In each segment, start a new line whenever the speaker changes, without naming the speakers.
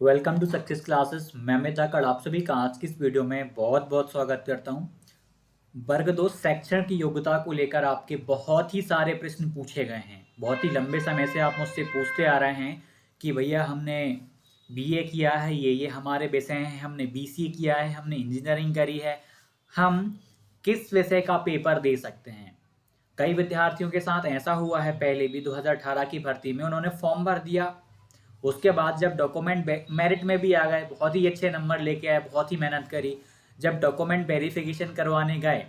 Welcome to success classes. मैं अमित धाकड़ आप सभी का आज की इस वीडियो में बहुत बहुत स्वागत करता हूं। वर्ग 2 शैक्षण की योग्यता को लेकर आपके बहुत ही सारे प्रश्न पूछे गए हैं। बहुत ही लंबे समय से आप मुझसे पूछते आ रहे हैं कि भैया हमने बीए किया है, ये हमारे विषय हैं, हमने बीसीए किया है, हमने इंजीनियरिंग करी है, हम किस विषय का पेपर दे सकते हैं। कई विद्यार्थियों के साथ ऐसा हुआ है, पहले भी 2018 की भर्ती में उन्होंने फॉर्म भर दिया, उसके बाद जब डॉक्यूमेंट मेरिट में भी आ गए, बहुत ही अच्छे नंबर लेके आए, बहुत ही मेहनत करी, जब डॉक्यूमेंट वेरिफिकेशन करवाने गए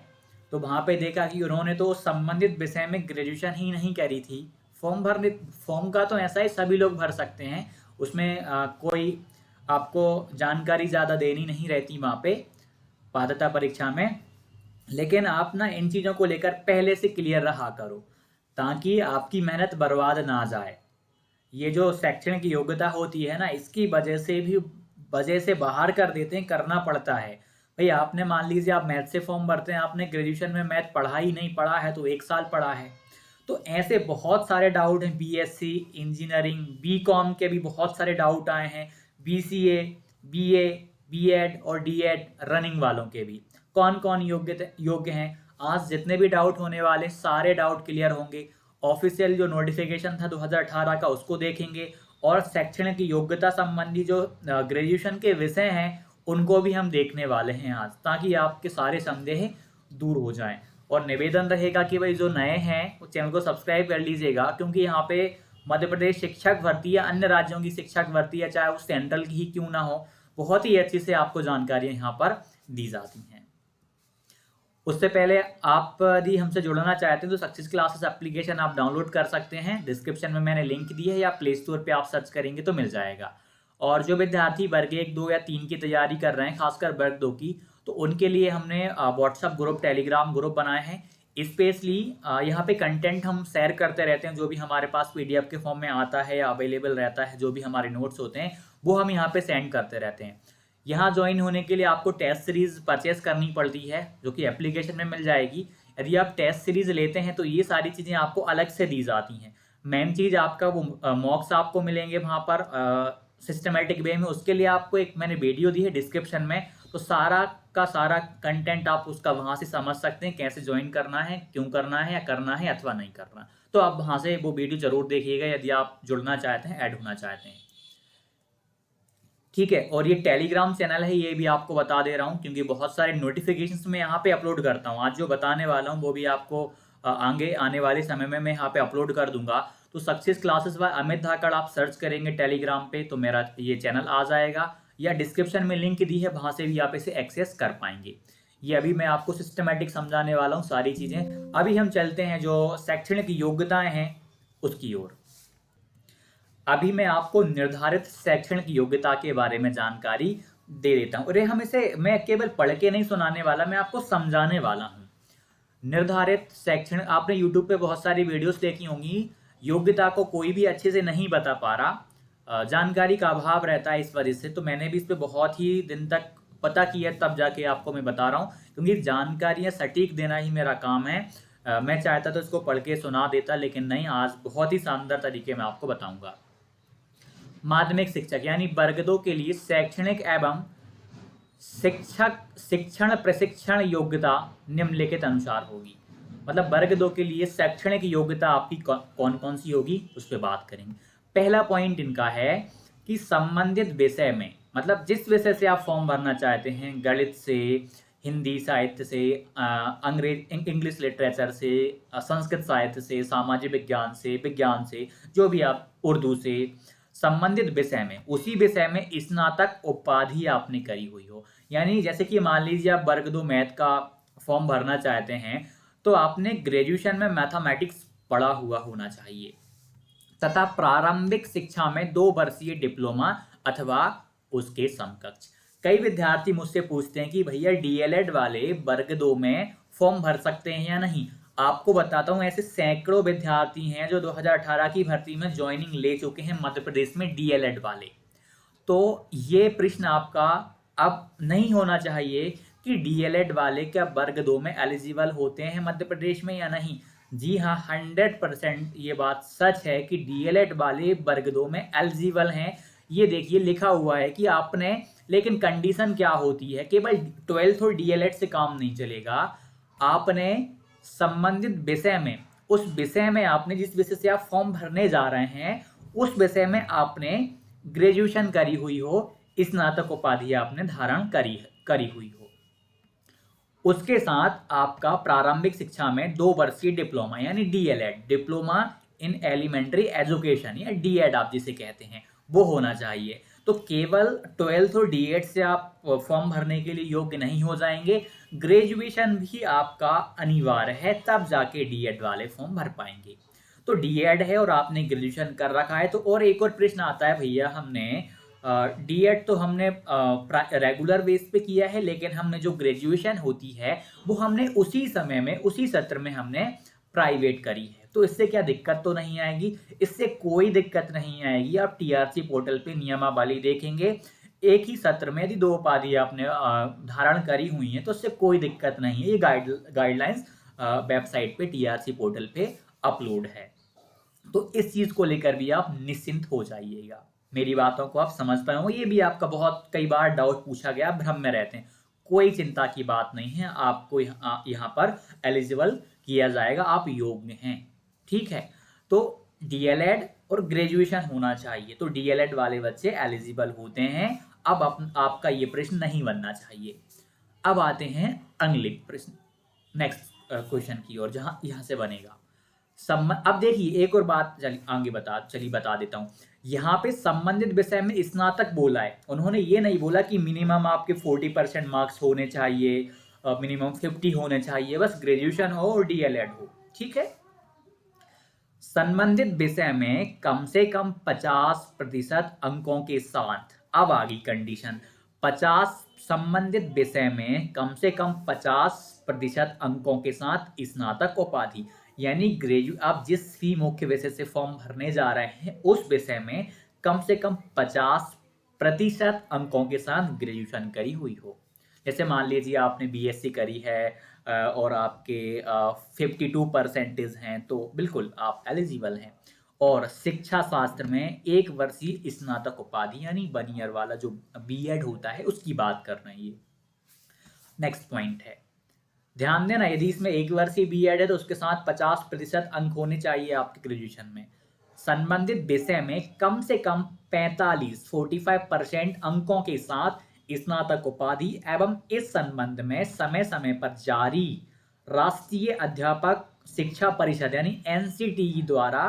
तो वहाँ पे देखा कि उन्होंने तो संबंधित विषय में ग्रेजुएशन ही नहीं करी थी। फॉर्म का तो ऐसा ही सभी लोग भर सकते हैं, उसमें कोई आपको जानकारी ज़्यादा देनी नहीं रहती वहाँ पे पात्रता परीक्षा में। लेकिन आप ना इन चीज़ों को लेकर पहले से क्लियर रहा करो ताकि आपकी मेहनत बर्बाद ना जाए। ये जो शैक्षणिक योग्यता होती है ना, इसकी वजह से बाहर कर देते हैं, करना पड़ता है। भाई आपने मान लीजिए आप मैथ से फॉर्म भरते हैं, आपने ग्रेजुएशन में मैथ पढ़ा ही नहीं, पढ़ा है तो 1 साल पढ़ा है, तो ऐसे बहुत सारे डाउट हैं। बीएससी इंजीनियरिंग बीकॉम के भी बहुत सारे डाउट आए हैं, बीसीए बीए बीएड और डीएड रनिंग वालों के भी कौन कौन योग्य हैं। आज जितने भी डाउट होने वाले सारे डाउट क्लियर होंगे। ऑफिशियल जो नोटिफिकेशन था 2018 का उसको देखेंगे, और शैक्षणिक योग्यता संबंधी जो ग्रेजुएशन के विषय हैं उनको भी हम देखने वाले हैं आज, ताकि आपके सारे संदेह दूर हो जाएं। और निवेदन रहेगा कि भाई जो नए हैं वो चैनल को सब्सक्राइब कर लीजिएगा, क्योंकि यहाँ पे मध्य प्रदेश शिक्षक भर्ती या अन्य राज्यों की शिक्षक भर्ती, या चाहे वो सेंट्रल की ही क्यों ना हो, बहुत ही अच्छी से आपको जानकारियां यहाँ पर दी जाती हैं। उससे पहले आप यदि हमसे जुड़ना चाहते हैं तो सक्सेस क्लासेस एप्लीकेशन आप डाउनलोड कर सकते हैं, डिस्क्रिप्शन में मैंने लिंक दी है, या प्ले स्टोर पे आप सर्च करेंगे तो मिल जाएगा। और जो विद्यार्थी वर्ग 1, 2 या 3 की तैयारी कर रहे हैं, खासकर वर्ग 2 की, तो उनके लिए हमने व्हाट्सअप ग्रुप, टेलीग्राम ग्रुप बनाए हैं स्पेशली। यहाँ पे कंटेंट हम शेयर करते रहते हैं, जो भी हमारे पास पीडीएफ के फॉर्म में आता है या अवेलेबल रहता है, जो भी हमारे नोट्स होते हैं वो हम यहाँ पे सेंड करते रहते हैं। यहाँ ज्वाइन होने के लिए आपको टेस्ट सीरीज परचेस करनी पड़ती है, जो कि एप्लीकेशन में मिल जाएगी। यदि आप टेस्ट सीरीज लेते हैं तो ये सारी चीज़ें आपको अलग से दी जाती हैं। मेन चीज़ आपका वो मॉक्स आपको मिलेंगे वहाँ पर सिस्टमेटिक वे में, उसके लिए आपको एक मैंने वीडियो दी है डिस्क्रिप्शन में, तो सारा का सारा कंटेंट आप उसका वहाँ से समझ सकते हैं, कैसे ज्वाइन करना है, क्यों करना है, या करना है अथवा नहीं करना। तो आप वहाँ से वो वीडियो जरूर देखिएगा यदि आप जुड़ना चाहते हैं, ऐड होना चाहते हैं। ठीक है, और ये टेलीग्राम चैनल है, ये भी आपको बता दे रहा हूँ, क्योंकि बहुत सारे नोटिफिकेशंस मैं यहाँ पे अपलोड करता हूँ। आज जो बताने वाला हूँ वो भी आपको आगे आने वाले समय में मैं यहाँ पे अपलोड कर दूंगा। तो सक्सेस क्लासेस बाय अमित धाकड़ आप सर्च करेंगे टेलीग्राम पे तो मेरा ये चैनल आ जाएगा, या डिस्क्रिप्शन में लिंक दी है, वहाँ से भी आप इसे एक्सेस कर पाएंगे। ये अभी मैं आपको सिस्टमेटिक समझाने वाला हूँ सारी चीज़ें। अभी हम चलते हैं जो शैक्षणिक योग्यताएं हैं उसकी ओर। अभी मैं आपको निर्धारित शैक्षणिक योग्यता के बारे में जानकारी दे देता हूँ। अरे हम इसे मैं केवल पढ़ के नहीं सुनाने वाला, मैं आपको समझाने वाला हूँ। निर्धारित शैक्षणिक, आपने यूट्यूब पे बहुत सारी वीडियोस देखी होंगी, योग्यता को कोई भी अच्छे से नहीं बता पा रहा, जानकारी का अभाव रहता है इस वजह से। तो मैंने भी इस पर बहुत ही दिन तक पता किया, तब जाके आपको मैं बता रहा हूँ, क्योंकि जानकारियाँ सटीक देना ही मेरा काम है। मैं चाहता तो इसको पढ़ के सुना देता, लेकिन नहीं, आज बहुत ही शानदार तरीके में आपको बताऊंगा। माध्यमिक शिक्षक यानी वर्ग 2 के लिए शैक्षणिक एवं शिक्षण प्रशिक्षण योग्यता निम्नलिखित अनुसार होगी। मतलब वर्ग 2 के लिए शैक्षणिक योग्यता आपकी कौन कौन सी होगी उस पर बात करेंगे। पहला पॉइंट इनका है कि संबंधित विषय में, मतलब जिस विषय से आप फॉर्म भरना चाहते हैं, गणित से, हिंदी साहित्य से, इंग्लिश लिटरेचर से, संस्कृत साहित्य से, सामाजिक विज्ञान से, जो भी आप, उर्दू से, संबंधित विषय में, उसी विषय में स्नातक उपाधि आपने करी हुई हो। यानी जैसे कि मान लीजिए आप वर्ग 2 मैथ का फॉर्म भरना चाहते हैं, तो आपने ग्रेजुएशन में मैथमेटिक्स पढ़ा हुआ होना चाहिए, तथा प्रारंभिक शिक्षा में 2 वर्षीय डिप्लोमा अथवा उसके समकक्ष। कई विद्यार्थी मुझसे पूछते हैं कि भैया डीएलएड वाले वर्ग 2 में फॉर्म भर सकते हैं या नहीं। आपको बताता हूं, ऐसे सैकड़ों विद्यार्थी हैं जो 2018 की भर्ती में ज्वाइनिंग ले चुके हैं मध्य प्रदेश में डीएलएड वाले। तो ये प्रश्न आपका अब नहीं होना चाहिए कि डीएलएड वाले क्या वर्ग 2 में एलिजिबल होते हैं मध्य प्रदेश में या नहीं। जी हाँ, 100% ये बात सच है कि डीएलएड वाले वर्ग 2 में एलिजिबल हैं। ये देखिए लिखा हुआ है कि आपने, लेकिन कंडीशन क्या होती है, केवल 12th और डीएलएड से काम नहीं चलेगा। आपने संबंधित विषय में, उस विषय में आपने जिस विषय से आप फॉर्म भरने जा रहे हैं उस विषय में आपने ग्रेजुएशन करी हुई हो, स्नातक उपाधि आपने धारण करी हुई हो। उसके साथ आपका प्रारंभिक शिक्षा में 2 वर्षीय डिप्लोमा यानी DElEd, diploma in elementary education या डीएड आप जिसे कहते हैं, वो होना चाहिए। तो केवल 12th और डीएड से आप फॉर्म भरने के लिए योग्य नहीं हो जाएंगे, ग्रेजुएशन भी आपका अनिवार्य है, तब जाके डीएड वाले फॉर्म भर पाएंगे। तो डीएड है और आपने ग्रेजुएशन कर रखा है तो और एक और प्रश्न आता है, भैया हमने डीएड तो हमने रेगुलर बेस पे किया है, लेकिन हमने जो ग्रेजुएशन होती है वो हमने उसी समय में उसी सत्र में हमने प्राइवेट करी है, तो इससे क्या दिक्कत तो नहीं आएगी? इससे कोई दिक्कत नहीं आएगी। आप टीआरसी पोर्टल पे नियमावली देखेंगे, एक ही सत्र में यदि 2 उपाधि आपने धारण करी हुई है तो उससे कोई दिक्कत नहीं है। ये गाइडलाइंस वेबसाइट पे टीआरसी पोर्टल पे अपलोड है। तो इस चीज को लेकर भी आप निश्चिंत हो जाइएगा। मेरी बातों को आप समझ पाए हो, ये भी आपका बहुत कई बार डाउट पूछा गया, भ्रम में रहते हैं। कोई चिंता की बात नहीं है, आपको यहाँ पर एलिजिबल किया जाएगा, आप योग्य हैं। ठीक है, तो डीएलएड और ग्रेजुएशन होना चाहिए, तो डीएलएड वाले बच्चे एलिजिबल होते हैं। अब आपका ये प्रश्न नहीं बनना चाहिए। अब आते हैं अगले प्रश्न, नेक्स्ट क्वेश्चन की ओर, जहां यहां से बनेगा अब देखिए एक और बात आगे बता देता हूँ। यहाँ पे संबंधित विषय में स्नातक बोला है, उन्होंने ये नहीं बोला कि मिनिमम आपके 40% मार्क्स होने चाहिए, मिनिमम 50 होने चाहिए, बस ग्रेजुएशन हो और डीएलएड हो। ठीक है, संबंधित विषय में कम से कम 50% अंकों के साथ, अब आ गई कंडीशन, 50 संबंधित विषय में कम से कम 50% अंकों के साथ स्नातक उपाधि, यानी आप जिस भी मुख्य विषय से फॉर्म भरने जा रहे हैं उस विषय में कम से कम 50% अंकों के साथ ग्रेजुएशन करी हुई हो। जैसे मान लीजिए आपने बीएससी करी है और आपके 52% हैं, तो बिल्कुल आप एलिजिबल हैं। और शिक्षा शास्त्र में 1 वर्षीय स्नातक उपाधि यानी 1 ईयर वाला जो बीएड होता है उसकी बात कर रहे हैं। ये नेक्स्ट पॉइंट है, ध्यान देना, यदि इसमें 1 वर्षीय बीएड है तो उसके साथ 50% अंक होने चाहिए आपके ग्रेजुएशन में। संबंधित विषय में कम से कम 45% अंकों के साथ स्नातक उपाधि एवं इस संबंध में समय समय पर जारी राष्ट्रीय अध्यापक शिक्षा परिषद यानी एनसीटीई द्वारा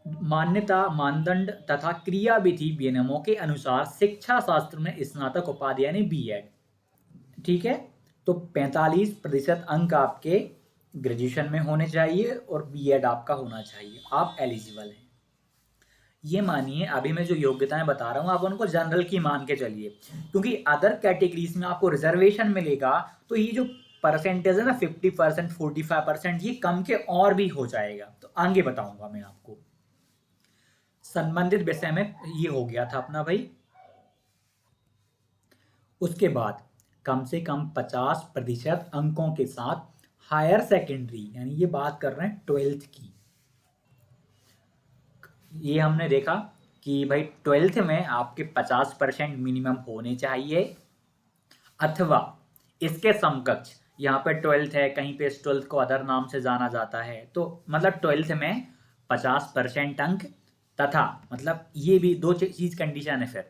मान्यता मानदंड तथा क्रियाविधि विनियमों के अनुसार शिक्षा शास्त्र में स्नातक उपाधि यानी बीएड। ठीक है, तो 45% अंक आपके ग्रेजुएशन में होने चाहिए और बीएड आपका होना चाहिए, आप एलिजिबल हैं। ये मानिए अभी मैं जो योग्यताएं बता रहा हूँ आप उनको जनरल की मान के चलिए, क्योंकि अदर कैटेगरीज में आपको रिजर्वेशन मिलेगा तो ये जो परसेंटेज है ना 50% 45% ये कम के और भी हो जाएगा, तो आगे बताऊंगा मैं आपको। संबंधित विषय में ये हो गया था अपना भाई। उसके बाद कम से कम 50% अंकों के साथ हायर सेकेंडरी, यानी ये बात कर रहे हैं 12th की। ये हमने देखा कि भाई 12th में आपके 50% मिनिमम होने चाहिए, अथवा इसके समकक्ष, यहाँ पे 12th है, कहीं पे 12th को अदर नाम से जाना जाता है, तो मतलब 12th में 50% अंक, तथा मतलब ये भी 2 चीज कंडीशन है। फिर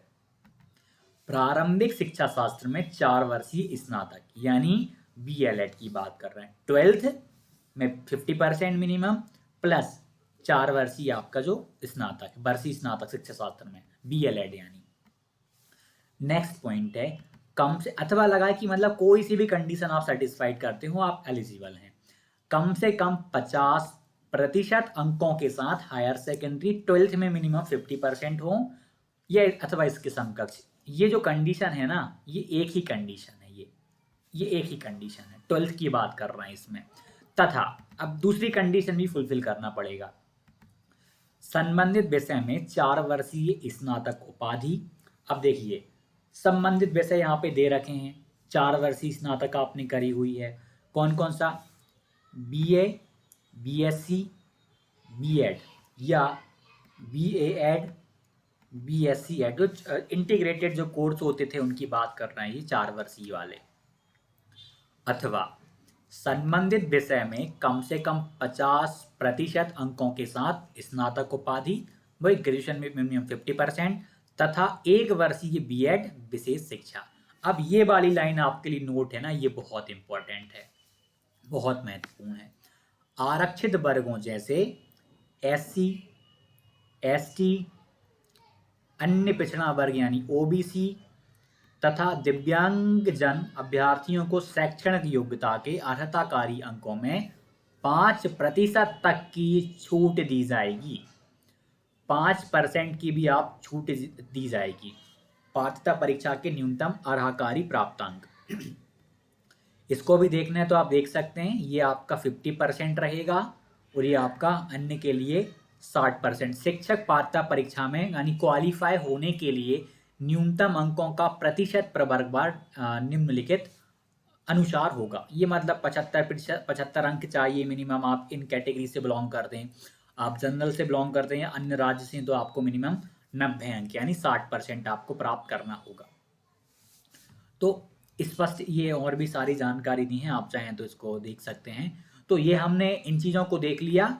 प्रारंभिक शिक्षा शास्त्र में 4 वर्षीय स्नातक यानी बीएलएड की बात कर रहे हैं, 12th में 50% मिनिमम प्लस 4 वर्षीय आपका जो स्नातक वर्षीय स्नातक शिक्षा शास्त्र में बीएलएड यानी। नेक्स्ट पॉइंट है, कम से अथवा लगा कि मतलब कोई सी भी कंडीशन आप सेटिस्फाइड करते हो आप एलिजिबल हैं। कम से कम 50% अंकों के साथ हायर सेकेंडरी 12th में मिनिमम 50% हो, ये अथवा इसके समकक्ष। ये जो कंडीशन है ना ये एक ही कंडीशन है, ये एक ही कंडीशन है, 12th की बात कर रहे हैं इसमें। तथा अब दूसरी कंडीशन भी फुलफिल करना पड़ेगा, संबंधित विषय में 4 वर्षीय स्नातक उपाधि। अब देखिए संबंधित विषय यहाँ पे दे रखे हैं, 4 वर्षीय स्नातक आपने करी हुई है, कौन कौन सा, बीए, बीएससी, बीएड या बीएड, BSc है, जो इंटीग्रेटेड जो कोर्स होते थे उनकी बात कर रहे हैं ये 4 वर्षीय वाले। अथवा संबंधित विषय में कम से कम 50% अंकों के साथ स्नातक उपाधि, वही ग्रेजुएशन में मिनिमम 50%, तथा 1 वर्षीय बीएड विशेष शिक्षा। अब ये वाली लाइन आपके लिए नोट है ना, ये बहुत इंपॉर्टेंट है, बहुत महत्वपूर्ण है। आरक्षित वर्गों जैसे SC, ST, अन्य पिछड़ा वर्ग यानी OBC तथा दिव्यांगजन अभ्यर्थियों को शैक्षणिक योग्यता के अर्हताकारी अंकों में 5% तक की छूट दी जाएगी। 5% की भी आप छूट दी जाएगी। पात्रता परीक्षा के न्यूनतम अर्हकारी प्राप्तांक, इसको भी देखना है तो आप देख सकते हैं, ये आपका 50% रहेगा और ये आपका अन्य के लिए 60%। शिक्षक पात्रता परीक्षा में यानी क्वालिफाई होने के लिए न्यूनतम अंकों का प्रतिशत प्रवर्गवार निम्नलिखित अनुसार होगा। ये मतलब 75 अंक चाहिए मिनिमम। आप इन कैटेगरी से बिलोंग करते हैं, आप जनरल से बिलोंग करते हैं, अन्य राज्य से, तो आपको मिनिमम 90 अंक यानी 60% आपको प्राप्त करना होगा। तो स्पष्ट ये और भी सारी जानकारी दी है, आप चाहें तो इसको देख सकते हैं। तो ये हमने इन चीज़ों को देख लिया,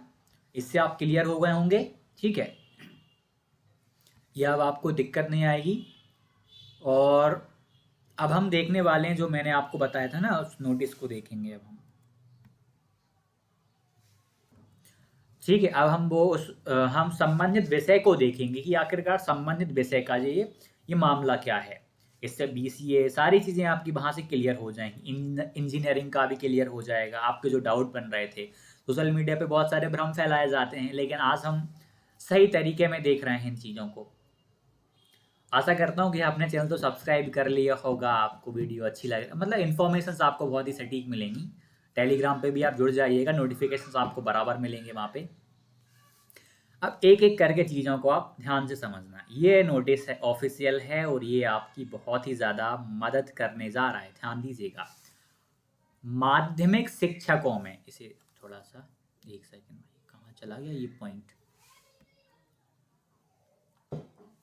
इससे आप क्लियर हो गए होंगे, ठीक है। यह अब आपको दिक्कत नहीं आएगी। और अब हम देखने वाले हैं जो मैंने आपको बताया था ना, उस नोटिस को देखेंगे अब हम, ठीक है। अब हम हम संबंधित विषय को देखेंगे कि आखिरकार संबंधित विषय का ये मामला क्या है। इससे BCA सारी चीज़ें आपकी वहाँ से क्लियर हो जाएंगी। इंजीनियरिंग का भी क्लियर हो जाएगा। आपके जो डाउट बन रहे थे, सोशल मीडिया पे बहुत सारे भ्रम फैलाए जाते हैं, लेकिन आज हम सही तरीके में देख रहे हैं इन चीज़ों को। आशा करता हूँ कि आपने चैनल तो सब्सक्राइब कर लिया होगा, आपको वीडियो अच्छी लगे, मतलब इन्फॉर्मेशन आपको बहुत ही सटीक मिलेंगी। टेलीग्राम पे भी आप जुड़ जाइएगा, नोटिफिकेशन आपको बराबर मिलेंगे वहाँ पे। अब एक एक करके चीज़ों को आप ध्यान से समझना। ये नोटिस है, ऑफिशियल है, और ये आपकी बहुत ही ज़्यादा मदद करने जा रहा है, ध्यान दीजिएगा। माध्यमिक शिक्षकों में, इसे थोड़ा सा, एक सेकंड, कहाँ चला गया ये पॉइंट,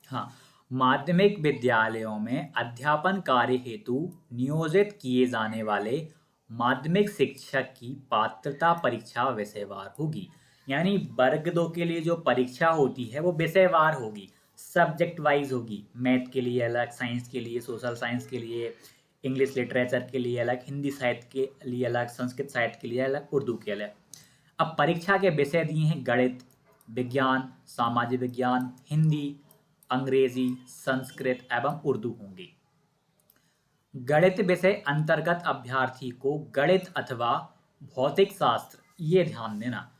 हाँ। माध्यमिक विद्यालयों में अध्यापन कार्य हेतु नियोजित किए जाने वाले माध्यमिक शिक्षक की पात्रता परीक्षा विषयवार होगी। यानी वर्ग 2 के लिए जो परीक्षा होती है वो विषयवार होगी, सब्जेक्ट वाइज होगी। मैथ के लिए अलग, साइंस के लिए, सोशल साइंस के लिए, इंग्लिश लिटरेचर के लिए अलग, हिंदी साहित्य के लिए अलग, संस्कृत साहित्य के लिए अलग, उर्दू के अलग। अब परीक्षा के विषय दिए हैं गणित, विज्ञान, सामाजिक विज्ञान, हिंदी, अंग्रेजी, संस्कृत एवं उर्दू होंगी। गणित विषय अंतर्गत अभ्यर्थी को गणित अथवा भौतिक शास्त्र, ये ध्यान देना,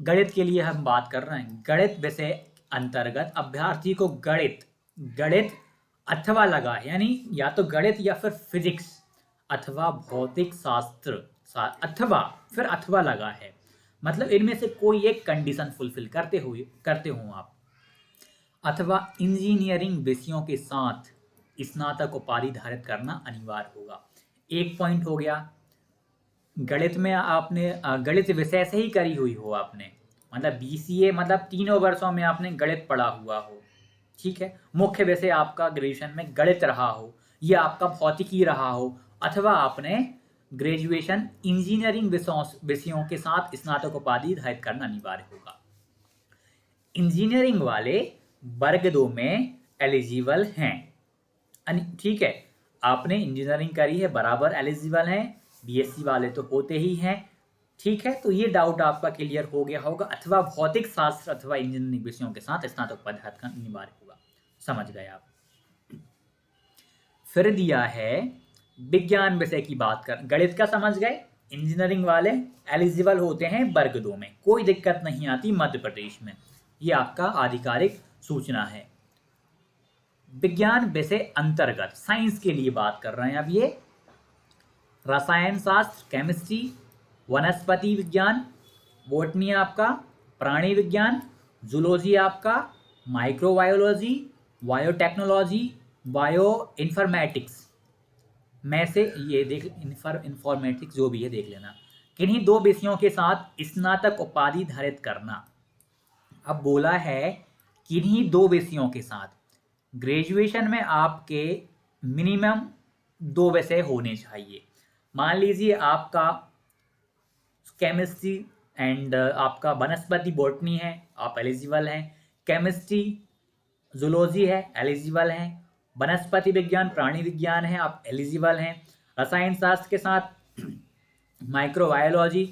गणित के लिए हम बात कर रहे हैं, गणित विषय अंतर्गत अभ्यर्थी को गणित अथवा लगा है, यानी या तो गणित या फिर फिजिक्स अथवा भौतिक शास्त्र अथवा लगा है, मतलब इनमें से कोई एक कंडीशन फुलफिल करते हो आप, अथवा इंजीनियरिंग विषयों के साथ स्नातक उपाधि धारित करना अनिवार्य होगा। एक पॉइंट हो गया। गणित में आपने गणित विषय से ही करी हुई हो आपने, मतलब BCA, मतलब तीनों वर्षों में आपने गणित पढ़ा हुआ हो, ठीक है। मुख्य विषय आपका ग्रेजुएशन में गणित रहा हो, या आपका भौतिकी रहा हो, अथवा आपने ग्रेजुएशन इंजीनियरिंग विषयों के साथ स्नातक उपाधि धारित करना अनिवार्य होगा। इंजीनियरिंग वाले वर्ग 2 में एलिजिबल हैं, ठीक है। आपने इंजीनियरिंग करी है, बराबर एलिजिबल हैं। BSc वाले तो होते ही हैं, ठीक है। तो ये डाउट आपका क्लियर हो गया होगा। अथवा भौतिक शास्त्र अथवा इंजीनियरिंग विषयों के साथ स्नातक उपाधि धारित करना अनिवार्य होगा, समझ गए आप। फिर दिया है विज्ञान विषय की बात कर, गणित का समझ गए। इंजीनियरिंग वाले एलिजिबल होते हैं वर्ग 2 में, कोई दिक्कत नहीं आती मध्य प्रदेश में, ये आपका आधिकारिक सूचना है। विज्ञान विषय अंतर्गत साइंस के लिए बात कर रहे हैं अब ये, रसायन शास्त्र, केमिस्ट्री, वनस्पति विज्ञान, बॉटनी आपका, प्राणी विज्ञान, जूलॉजी आपका, माइक्रोबायोलॉजी, बायोटेक्नोलॉजी, बायो इन्फॉर्मेटिक्स में से ये इन्फॉर्मेटिक्स जो भी है देख लेना, किन्हीं 2 विषयों के साथ स्नातक उपाधि धारित करना। अब बोला है किन्हीं 2 विषयों के साथ, ग्रेजुएशन में आपके मिनिमम 2 विषय होने चाहिए। मान लीजिए आपका केमिस्ट्री एंड आपका वनस्पति बॉटनी है, आप एलिजिबल हैं। केमिस्ट्री जूलॉजी है, एलिजिबल हैं। वनस्पति विज्ञान प्राणी विज्ञान है, आप एलिजिबल हैं। रसायन शास्त्र के साथ माइक्रोबायोलॉजी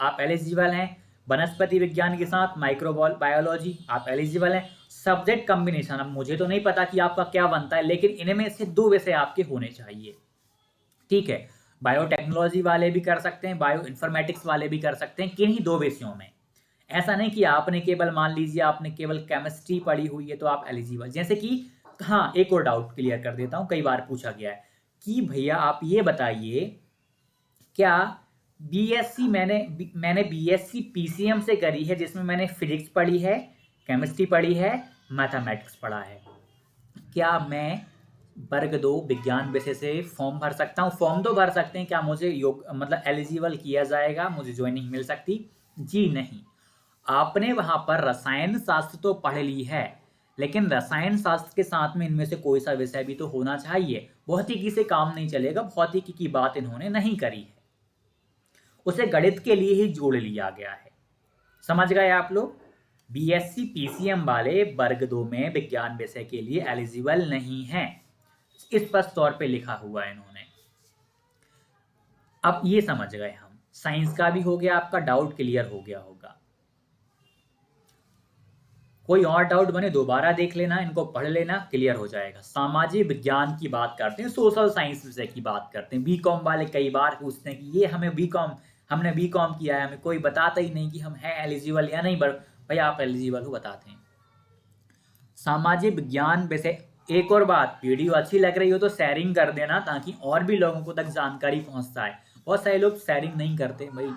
आप एलिजिबल हैं। वनस्पति विज्ञान के साथ माइक्रोबायोलॉजी आप एलिजिबल हैं। सब्जेक्ट कॉम्बिनेशन, अब मुझे तो नहीं पता कि आपका क्या बनता है, लेकिन इनमें से 2 विषय आपके होने चाहिए। ठीक है, बायोटेक्नोलॉजी वाले भी कर सकते हैं, बायो इन्फॉर्मेटिक्स वाले भी कर सकते हैं, किन्हीं 2 विषयों में। ऐसा नहीं कि आपने केवल, मान लीजिए आपने केवल केमिस्ट्री पढ़ी हुई है तो आप एलिजिबल। जैसे कि हाँ, एक और डाउट क्लियर कर देता हूँ, कई बार पूछा गया है कि भैया आप ये बताइए, क्या बीएससी मैंने बीएससी पीसीएम से करी है, जिसमें मैंने फिजिक्स पढ़ी है, केमिस्ट्री पढ़ी है, मैथमेटिक्स पढ़ा है, क्या मैं वर्ग 2 विज्ञान विषय से फॉर्म भर सकता हूँ? फॉर्म तो भर सकते हैं, क्या मुझे मतलब एलिजिबल किया जाएगा, मुझे ज्वाइनिंग मिल सकती? जी नहीं। आपने वहां पर रसायन शास्त्र तो पढ़ ली है, लेकिन रसायन शास्त्र के साथ में इनमें से कोई सा विषय भी तो होना चाहिए। भौतिकी से काम नहीं चलेगा, भौतिकी की बात इन्होंने नहीं करी है, उसे गणित के लिए ही जोड़ लिया गया है। समझ गए आप लोग? बीएससी पीसीएम वाले वर्ग 2 में विज्ञान विषय के लिए एलिजिबल नहीं हैं, स्पष्ट तौर पे लिखा हुआ है इन्होंने। अब ये समझ गए हम, साइंस का भी हो गया, आपका डाउट क्लियर हो गया होगा। कोई और डाउट बने दोबारा देख लेना, इनको पढ़ लेना, क्लियर हो जाएगा। सामाजिक विज्ञान की बात करते हैं, सोशल साइंस विषय की बात करते हैं। बीकॉम वाले कई बार पूछते हैं कि ये हमने बीकॉम किया है, हमें कोई बताता ही नहीं कि हम हैं एलिजिबल या नहीं। भाई आप एलिजिबल हो, बताते हैं। सामाजिक विज्ञान विषय, एक और बात, वीडियो अच्छी लग रही हो तो शेयरिंग कर देना, ताकि और भी लोगों को तक जानकारी पहुंच जाए। बहुत सारे लोग शेयरिंग नहीं करते, भाई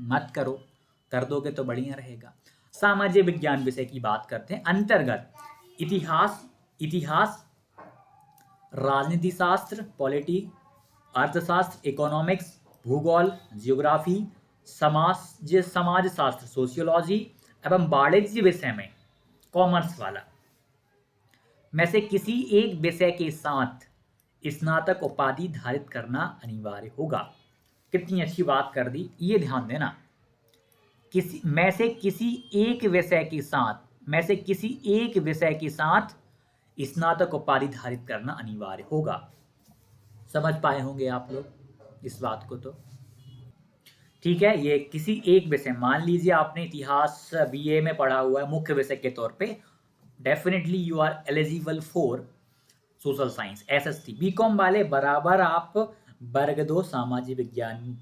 मत करो, कर दोगे तो बढ़िया रहेगा। सामाजिक विज्ञान विषय की बात करते हैं। अंतर्गत इतिहास, राजनीति शास्त्र, पॉलिटी, अर्थशास्त्र, इकोनॉमिक्स, भूगोल, जियोग्राफी, समाज शास्त्र, सोशियोलॉजी एवं वाणिज्य विषय में कॉमर्स वाला में से किसी एक विषय के साथ स्नातक उपाधि धारित करना अनिवार्य होगा। कितनी अच्छी बात कर दी, ये ध्यान देना। किसी एक विषय के साथ स्नातक उपाधि धारित करना अनिवार्य होगा। समझ पाए होंगे आप लोग इस बात को? तो ठीक है, ये किसी एक विषय, मान लीजिए आपने इतिहास बीए में पढ़ा हुआ है मुख्य विषय के तौर पे, definitely you are eligible for social science SST. BCom वाले बराबर आप वर्ग 2 सामाजिक विज्ञान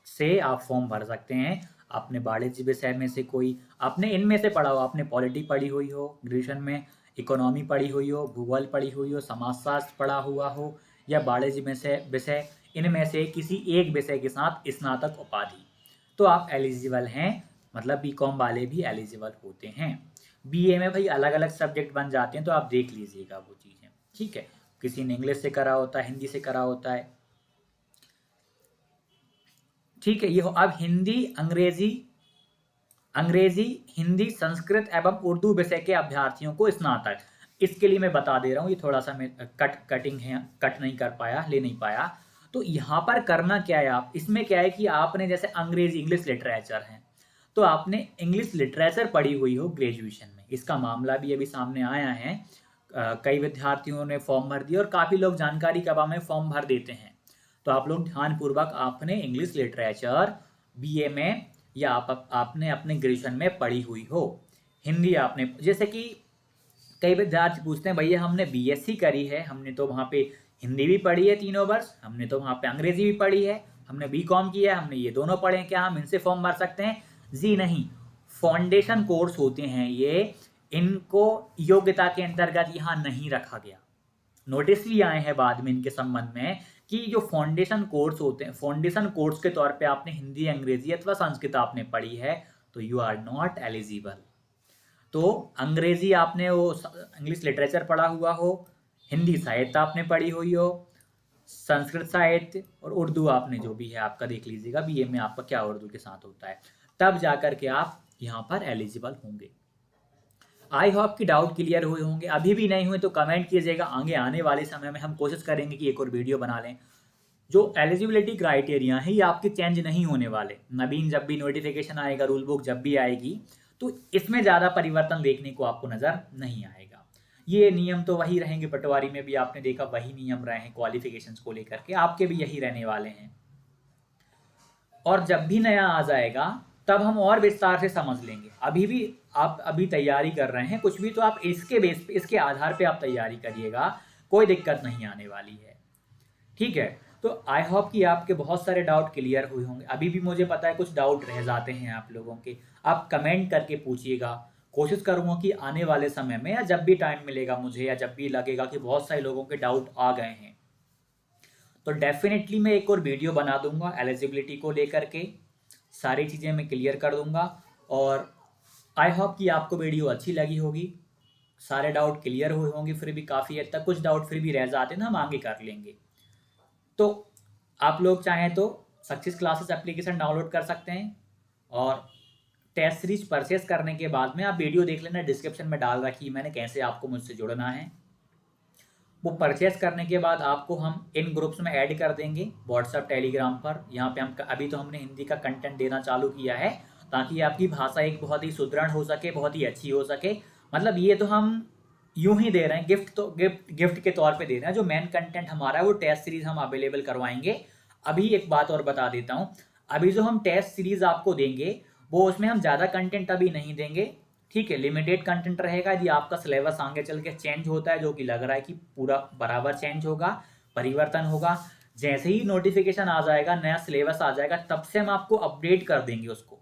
से आप फॉर्म भर सकते हैं। आपने वाणिज्य विषय में से कोई, आपने इनमें से पढ़ा हो, आपने पॉलिटी पढ़ी हुई हो ग्रेजुएशन में, इकोनॉमी पढ़ी हुई हो, भूगोल पढ़ी हुई हो, समाजशास्त्र पढ़ा हुआ हो, या वाणिज्य विषय, इनमें से किसी एक विषय के साथ स्नातक उपाधि, तो आप एलिजिबल हैं। मतलब बीकॉम वाले भी एलिजिबल होते हैं। बीए में भाई अलग अलग सब्जेक्ट बन जाते हैं, तो आप देख लीजिएगा वो चीज़ें। ठीक है, किसी ने इंग्लिश से करा होता है, हिंदी से करा होता है। ठीक है, ये हो। अब अंग्रेजी, हिंदी, संस्कृत एवं उर्दू विषय के अभ्यर्थियों को स्नातक, इसके लिए मैं बता दे रहा हूँ, ये थोड़ा सा मैं कटिंग है, कट नहीं कर पाया, ले नहीं पाया। तो यहाँ पर करना क्या है, आप इसमें क्या है कि आपने जैसे इंग्लिश लिटरेचर है, तो आपने इंग्लिश लिटरेचर पढ़ी हुई हो ग्रेजुएशन में। इसका मामला भी अभी सामने आया है, कई विद्यार्थियों ने फॉर्म भर दिया और काफ़ी लोग जानकारी के अभाव में फॉर्म भर देते हैं। तो आप लोग ध्यानपूर्वक, आपने इंग्लिश लिटरेचर बीए में या आपने अपने ग्रेजुएशन में पढ़ी हुई हो। हिंदी आपने, जैसे कि कई विद्यार्थी पूछते हैं भैया हमने बीएससी करी है, हमने तो वहाँ पे हिंदी भी पढ़ी है 3 वर्ष, हमने तो वहाँ पे अंग्रेजी भी पढ़ी है, हमने बीकॉम किया है, हमने ये दोनों पढ़े हैं, क्या हम इनसे फॉर्म भर सकते हैं? जी नहीं। फाउंडेशन कोर्स होते हैं ये, इनको योग्यता के अंतर्गत यहाँ नहीं रखा गया। नोटिस भी आए हैं बाद में इनके संबंध में कि जो फाउंडेशन कोर्स होते हैं, फाउंडेशन कोर्स के तौर पे आपने हिंदी, अंग्रेजी अथवा संस्कृत आपने पढ़ी है, तो यू आर नॉट एलिजिबल। तो अंग्रेजी आपने वो इंग्लिश लिटरेचर पढ़ा हुआ हो, हिंदी साहित्य आपने पढ़ी हुई हो, संस्कृत साहित्य और उर्दू आपने जो भी है आपका देख लीजिएगा बीए में आपका क्या उर्दू के साथ होता है, तब जाकर के आप यहाँ पर एलिजिबल होंगे। आई होप कि डाउट क्लियर हुए होंगे। अभी भी नहीं हुए तो कमेंट कीजिएगा, आगे आने वाले समय में हम कोशिश करेंगे कि एक और वीडियो बना लें। जो एलिजिबिलिटी क्राइटेरिया है ये आपके चेंज नहीं होने वाले। नवीन जब भी नोटिफिकेशन आएगा, रूल बुक जब भी आएगी, तो इसमें ज़्यादा परिवर्तन देखने को आपको नज़र नहीं आएगा। ये नियम तो वही रहेंगे, पटवारी में भी आपने देखा वही नियम रहे हैं क्वालिफिकेशंस को लेकर के, आपके भी यही रहने वाले हैं। और जब भी नया आ जाएगा तब हम और विस्तार से समझ लेंगे। अभी भी आप अभी तैयारी कर रहे हैं कुछ भी, तो आप इसके बेस पे, इसके आधार पे आप तैयारी करिएगा, कोई दिक्कत नहीं आने वाली है। ठीक है, तो आई होप कि आपके बहुत सारे डाउट क्लियर हुए होंगे। अभी भी मुझे पता है कुछ डाउट रह जाते हैं आप लोगों के, आप कमेंट करके पूछिएगा। कोशिश करूंगा कि आने वाले समय में या जब भी टाइम मिलेगा मुझे, या जब भी लगेगा कि बहुत सारे लोगों के डाउट आ गए हैं, तो डेफिनेटली मैं एक और वीडियो बना दूंगा एलिजिबिलिटी को लेकर के, सारी चीज़ें मैं क्लियर कर दूंगा। और आई होप कि आपको वीडियो अच्छी लगी होगी, सारे डाउट क्लियर हुए होंगे। फिर भी काफ़ी हद तक कुछ डाउट फिर भी रह जाते हैं ना, हम आगे कर लेंगे। तो आप लोग चाहें तो सक्सेस क्लासेस एप्लीकेशन डाउनलोड कर सकते हैं, और टेस्ट सीरीज परचेस करने के बाद में आप वीडियो देख लेना, डिस्क्रिप्शन में डाल रखी है मैंने कैसे आपको मुझसे जुड़ना है। वो परचेस करने के बाद आपको हम इन ग्रुप्स में ऐड कर देंगे व्हाट्सएप टेलीग्राम पर। यहाँ पे हम अभी तो हमने हिंदी का कंटेंट देना चालू किया है ताकि आपकी भाषा एक बहुत ही सुदृढ़ हो सके, बहुत ही अच्छी हो सके। मतलब ये तो हम यूं ही दे रहे हैं, गिफ्ट तो गिफ्ट के तौर पे दे रहे हैं। जो मेन कंटेंट हमारा है वो टेस्ट सीरीज हम अवेलेबल करवाएंगे। अभी एक बात और बता देता हूँ, अभी जो हम टेस्ट सीरीज आपको देंगे वो उसमें हम ज़्यादा कंटेंट अभी नहीं देंगे। ठीक है, लिमिटेड कंटेंट रहेगा। यदि आपका सिलेबस आगे चल के चेंज होता है, जो कि लग रहा है कि पूरा बराबर चेंज होगा, परिवर्तन होगा, जैसे ही नोटिफिकेशन आ जाएगा, नया सिलेबस आ जाएगा, तब से हम आपको अपडेट कर देंगे उसको,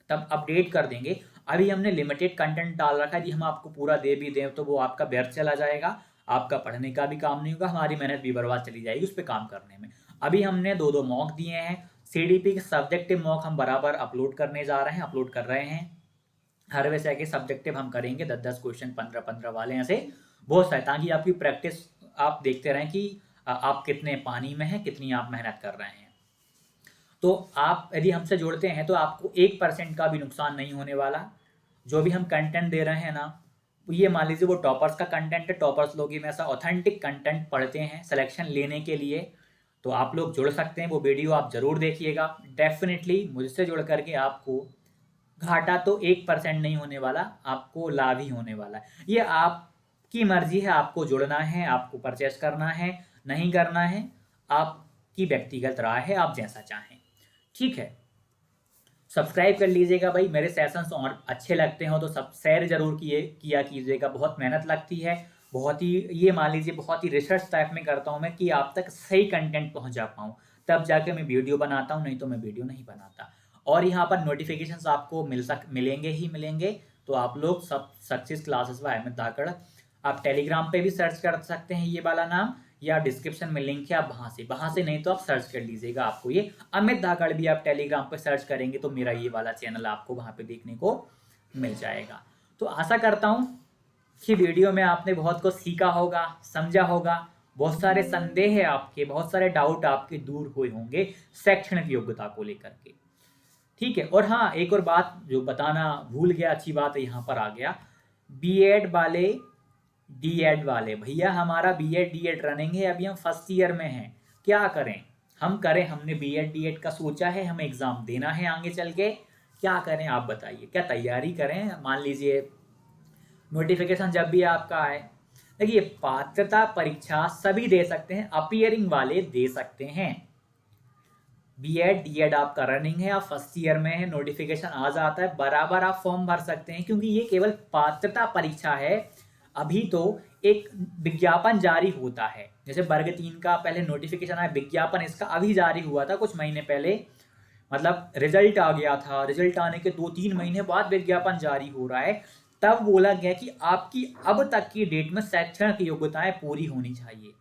तब अपडेट कर देंगे। अभी हमने लिमिटेड कंटेंट डाल रखा है, यदि हम आपको पूरा दे भी दें तो वो आपका व्यर्थ चला जाएगा, आपका पढ़ने का भी काम नहीं होगा, हमारी मेहनत भी बर्बाद चली जाएगी उस पर काम करने में। अभी हमने 2-2 मॉक दिए हैं, सीडीपी के सब्जेक्टिव मॉक हम बराबर अपलोड करने जा रहे हैं, अपलोड कर रहे हैं। हर विषय के सब्जेक्टिव हम करेंगे 10-10 क्वेश्चन, 15-15 वाले, ऐसे बहुत सारे, ताकि आपकी प्रैक्टिस आप देखते रहें कि आप कितने पानी में हैं, कितनी आप मेहनत कर रहे हैं। तो आप यदि हमसे जुड़ते हैं तो आपको 1% का भी नुकसान नहीं होने वाला। जो भी हम कंटेंट दे रहे हैं ना, ये मान लीजिए वो टॉपर्स का कंटेंट है, टॉपर्स लोग में ऐसा ऑथेंटिक कंटेंट पढ़ते हैं सिलेक्शन लेने के लिए, तो आप लोग जुड़ सकते हैं। वो वीडियो आप जरूर देखिएगा। डेफिनेटली मुझसे जुड़ करके आपको घाटा तो 1% नहीं होने वाला, आपको लाभ ही होने वाला है। ये आपकी मर्जी है, आपको जुड़ना है, आपको परचेस करना है, नहीं करना है, आपकी व्यक्तिगत राय है, आप जैसा चाहें। ठीक है, सब्सक्राइब कर लीजिएगा भाई। मेरे सेशंस और अच्छे लगते हो तो सब शेयर जरूर किया कीजिएगा। बहुत मेहनत लगती है, बहुत ही, ये मान लीजिए बहुत ही रिसर्च टाइप में करता हूँ मैं कि आप तक सही कंटेंट पहुँचा पाऊँ, तब जाके मैं वीडियो बनाता हूँ, नहीं तो मैं वीडियो नहीं बनाता। और यहाँ पर नोटिफिकेशंस आपको मिलेंगे ही मिलेंगे। तो आप लोग सब सक्सेस क्लासेस बाय अमित धाकड़, आप टेलीग्राम पे भी सर्च कर सकते हैं ये वाला नाम, या डिस्क्रिप्शन में लिंक है, आप वहां से नहीं तो आप सर्च कर लीजिएगा। आपको ये अमित धाकड़ भी आप टेलीग्राम पे सर्च करेंगे तो मेरा ये वाला चैनल आपको वहां पे देखने को मिल जाएगा। तो आशा करता हूँ कि वीडियो में आपने बहुत कुछ सीखा होगा, समझा होगा। बहुत सारे संदेह है आपके, बहुत सारे डाउट आपके दूर हुए होंगे शैक्षणिक योग्यता को लेकर के। ठीक है, और हाँ एक और बात जो बताना भूल गया, अच्छी बात है यहाँ पर आ गया, बीएड वाले, डीएड वाले भैया, हमारा बीएड डीएड रनिंग है, अभी हम फर्स्ट ईयर में हैं, क्या करें? हम करें, हमने बीएड डीएड का सोचा है, हमें एग्जाम देना है आगे चल के, क्या करें आप बताइए? क्या तैयारी करें? मान लीजिए नोटिफिकेशन जब भी आपका आए, देखिए पात्रता परीक्षा सभी दे सकते हैं, अपीयरिंग वाले दे सकते हैं। बीएड डीएड आपका रनिंग है, आप फर्स्ट ईयर में है, नोटिफिकेशन आ जाता है, बराबर आप फॉर्म भर सकते हैं, क्योंकि ये केवल पात्रता परीक्षा है। अभी तो एक विज्ञापन जारी होता है, जैसे वर्ग 3 का पहले नोटिफिकेशन आया, विज्ञापन इसका अभी जारी हुआ था कुछ महीने पहले, मतलब रिजल्ट आ गया था, रिजल्ट आने के 2-3 महीने बाद विज्ञापन जारी हो रहा है। तब बोला गया कि आपकी अब तक की डेट में शैक्षणिक योग्यताएं पूरी होनी चाहिए।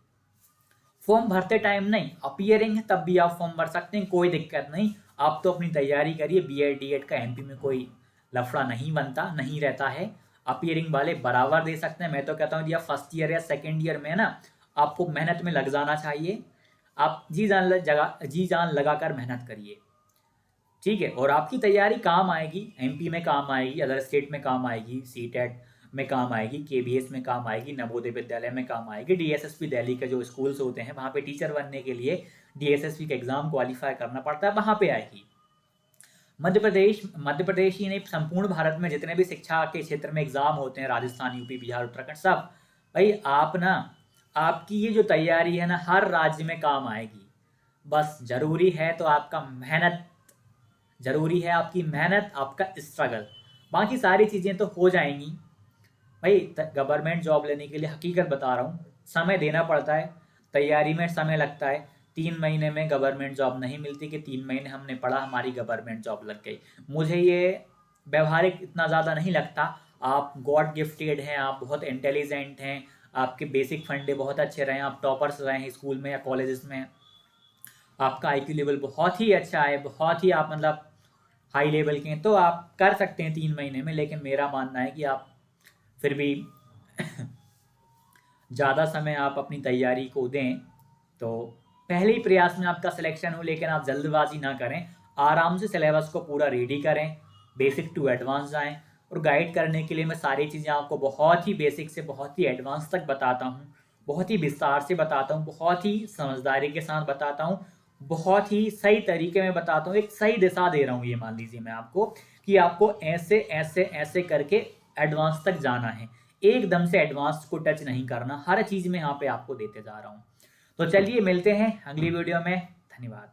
फॉर्म भरते टाइम नहीं, अपीयरिंग है तब भी आप फॉर्म भर सकते हैं, कोई दिक्कत नहीं। आप तो अपनी तैयारी करिए, बीएड डीएड का एमपी में कोई लफड़ा नहीं बनता, नहीं रहता है। अपीयरिंग वाले बराबर दे सकते हैं। मैं तो कहता हूँ या फर्स्ट ईयर या सेकेंड ईयर में है ना, आपको मेहनत में लग जाना चाहिए। आप जी जान लगा कर मेहनत करिए, ठीक है। और आपकी तैयारी काम आएगी, एमपी में काम आएगी, अदर स्टेट में काम आएगी, सीटेट में काम आएगी, केबीएस में काम आएगी, नवोदय विद्यालय में काम आएगी, डीएसएसपी दिल्ली के जो स्कूल्स होते हैं वहाँ पे टीचर बनने के लिए डीएसएसपी का एग्ज़ाम क्वालिफाई करना पड़ता है, वहाँ पे आएगी। मध्य प्रदेश ही नहीं, संपूर्ण भारत में जितने भी शिक्षा के क्षेत्र में एग्जाम होते हैं, राजस्थान, यूपी, बिहार, उत्तराखंड, सब भाई आप ना, आपकी ये जो तैयारी है ना हर राज्य में काम आएगी। बस जरूरी है तो आपका मेहनत, जरूरी है आपकी मेहनत, आपका स्ट्रगल, बाकी सारी चीज़ें तो हो जाएंगी। भाई गवर्नमेंट जॉब लेने के लिए हकीकत बता रहा हूँ, समय देना पड़ता है, तैयारी में समय लगता है। 3 महीने में गवर्नमेंट जॉब नहीं मिलती कि 3 महीने हमने पढ़ा हमारी गवर्नमेंट जॉब लग गई। मुझे ये व्यवहारिक इतना ज़्यादा नहीं लगता। आप गॉड गिफ्टेड हैं, आप बहुत इंटेलिजेंट हैं, आपके बेसिक फंडे बहुत अच्छे रहे, आप टॉपर्स रहे हैं स्कूल में या कॉलेजेस में, आपका आईक्यू लेवल बहुत ही अच्छा है, बहुत ही आप मतलब हाई लेवल के हैं, तो आप कर सकते हैं 3 महीने में। लेकिन मेरा मानना है कि आप फिर भी ज़्यादा समय आप अपनी तैयारी को दें तो पहले ही प्रयास में आपका सिलेक्शन हो। लेकिन आप जल्दबाजी ना करें, आराम से सिलेबस को पूरा रेडी करें, बेसिक टू एडवांस जाएं। और गाइड करने के लिए मैं सारी चीज़ें आपको बहुत ही बेसिक से बहुत ही एडवांस तक बताता हूँ, बहुत ही विस्तार से बताता हूँ, बहुत ही समझदारी के साथ बताता हूँ, बहुत ही सही तरीके में बताता हूँ, एक सही दिशा दे रहा हूँ। ये मान लीजिए मैं आपको कि आपको ऐसे ऐसे ऐसे करके एडवांस तक जाना है, एकदम से एडवांस को टच नहीं करना, हर चीज़ में यहाँ पे आपको देते जा रहा हूँ। तो चलिए मिलते हैं अगली वीडियो में, धन्यवाद।